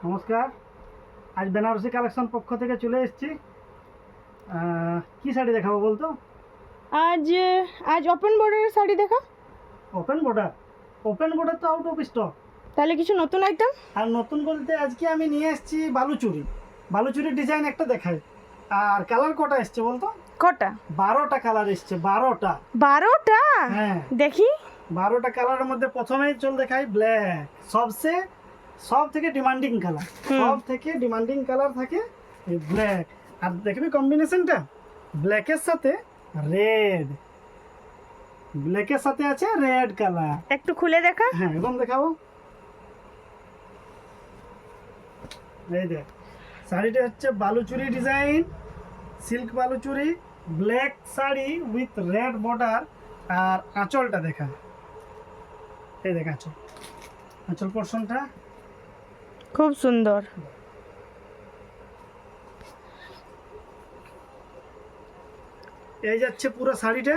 নমস্কার। আজ বেনারসি কালেকশন পক্ষ থেকে চলে এসেছি। কি শাড়ি দেখাবো বলতো? আজ আজ ওপেন বর্ডারের শাড়ি দেখা। ওপেন বর্ডার তো আউট অফ স্টক। তাহলে কিছু নতুন আইটেম? আর নতুন বলতে আজকে আমি নিয়ে এসেছি বালুচুরি ডিজাইন একটা দেখাই। আর কালার কটা এসছে বলতো? কটা? 12টা কালার এসছে। 12টা। 12টা? হ্যাঁ, দেখি। 12টা কালারের মধ্যে প্রথমেই চল দেখাই ব্ল্যাক। সব থেকে ডিমান্ডিং কালার থাকে এই ব্ল্যাক। আর দেখবি কম্বিনেশনটা ব্ল্যাকের সাথে আছে রেড কালার। একটু খুলে দেখা। হ্যাঁ, এবং দেখাবো। এই দেখ, শাড়িটা হচ্ছে Baluchari design, silk Baluchari, black sari with red border. আর আঁচলটা দেখা, এই দেখ আঁচল পোর্শনটা খুব সুন্দর। এই যাচ্ছে পুরো শাড়িটা,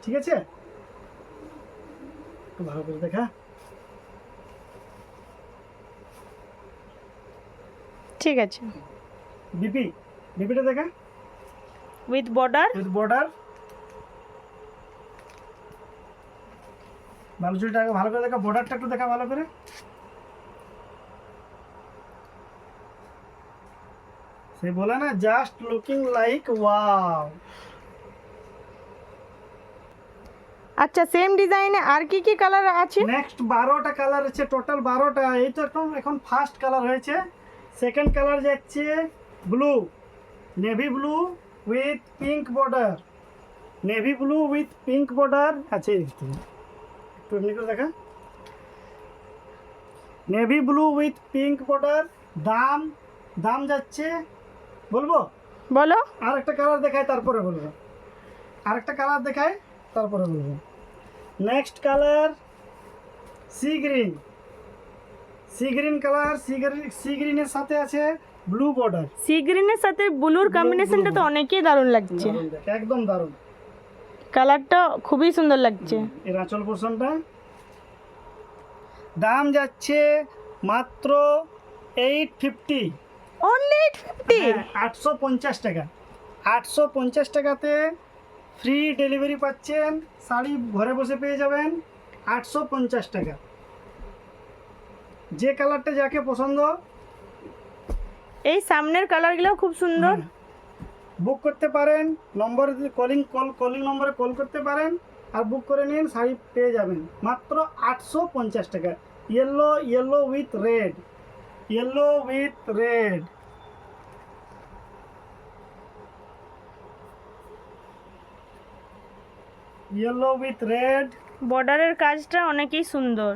ঠিক আছে? একটু ভালো করে দেখা। ঠিক আছে। বিপিটা দেখা উইথ বর্ডার। বালুচুরিটা ভালো করে দেখা, বর্ডারটা একটু দেখা ভালো করে। সে বলে না, জাস্ট লুকিং লাইক ওয়াও। আচ্ছা, সেম ডিজাইনে আর কি কি কালার আছে? নেক্সট 12টা কালার আছে, টোটাল 12টা। এই তো এখন ফার্স্ট কালার হয়েছে। সেকেন্ড কালার যাচ্ছে blue, navy blue with pink border. আছে একটু এমনি করে দেখা। Navy blue with pink border. দাম যাচ্ছে, বলবো? বলো। আরেকটা কালার দেখাই তারপরে বলবো। Next colour sea green colour. Sea গ্রিনের সাথে আছে ব্লু বর্ডার। সি গ্রিনের সাথে ব্লুর কম্বিনেশনটা তো অনেকই দারুণ লাগছে। একদম দারুণ, কালারটা খুবই সুন্দর লাগছে। এর আঁচল পোর্শনটা। দাম যাচ্ছে মাত্র 850। অনলি 850? 850 টাকা। 850 টাকাতে ফ্রি ডেলিভারি পাচ্ছেন। শাড়ি ঘরে বসে পেয়ে যাবেন 850 টাকা। যে কালারটা যাকে পছন্দ। এই সামনের কালারগুলো খুব সুন্দর। বুক করতে পারেন, নম্বরে কলিং নম্বরে কল করতে পারেন আর বুক করে নিন, শাড়ি পেয়ে যাবেন মাত্র 850 টাকা। Yellow with red. বর্ডারের কাজটা অনেকই সুন্দর।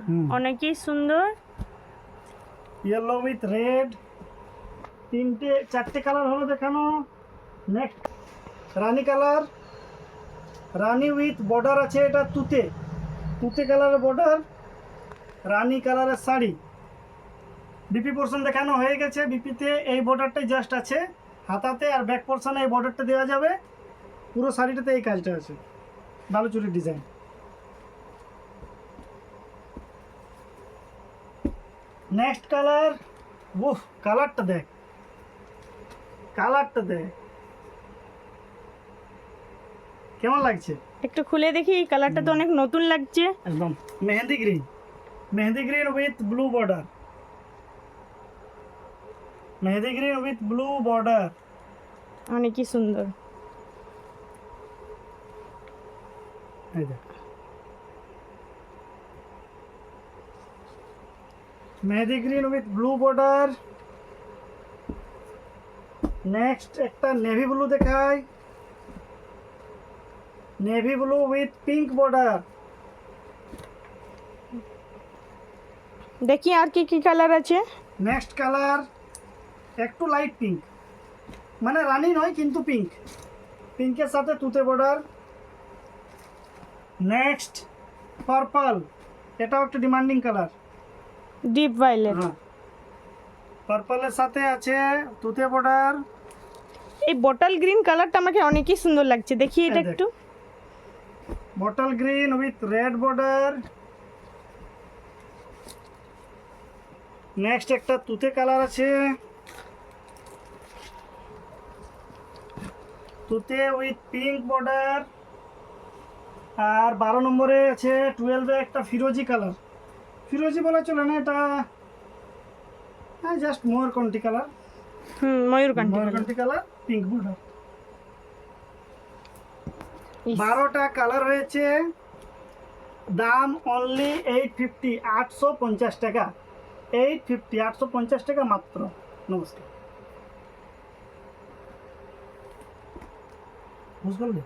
Yellow with red. 4টে কালার হলো দেখানো। নেক্সট রানী কালার, রানী উইথ বর্ডার আছে। এটা তুতে কালারের বর্ডার, রানী কালারের শাড়ি। বিপি পোর্শন দেখানো হয়ে গেছে। বিপিতে এই বর্ডারটাই জাস্ট আছে হাতাতে, আর ব্যাক পোর্শনে এই বর্ডারটা দেওয়া যাবে। পুরো শাড়িটাতে এই কাজটা আছে, বালুচুরির ডিজাইন। নেক্সট কালার, কালারটা দেখ কেমন লাগছে? একটু খুলে দেখি। এই কালারটা তো অনেক নতুন লাগছে। একদম mehendi green with blue border. অনেকই সুন্দর। এই দেখ, mehndi green with blue border. নেক্সট একটা নেভি ব্লু দেখাই, navy blue with pink border. দেখি আর কি কি কালার আছে। নেক্সট কালার একটু লাইট পিঙ্ক, মানে রানী নয় কিন্তু পিঙ্কের সাথে তুতে বর্ডার। নেক্সট পার্পল, এটাও একটা ডিমান্ডিং কালার, ডিপ ভায়োলেট। পার্পলের সাথে আছে তুতে বর্ডার। এই বটল গ্রিন কালারটা আমাকে অনেকই সুন্দর লাগছে। দেখি এটা একটু। Bottle green with red border. নেক্সট একটা তুতে কালার আছে, তুতে উইথ পিঙ্ক বর্ডার। আর 12 নম্বরে আছে 12-এ একটা ফিরোজি কালার, ফিরোজি বলা চলে না, এটা জাস্ট ময়ূরকণ্ঠী কালার, ময়ূরকণ্ঠী কালার। ময়ূরকণ্ঠী কালার পিঙ্ক বর্ডার। ইস, 12টা কালার হয়েছে, দাম অনলি 850, 850 টাকা, 850, 850 টাকা মাত্র। নমস্কার, বুঝতে পারলে?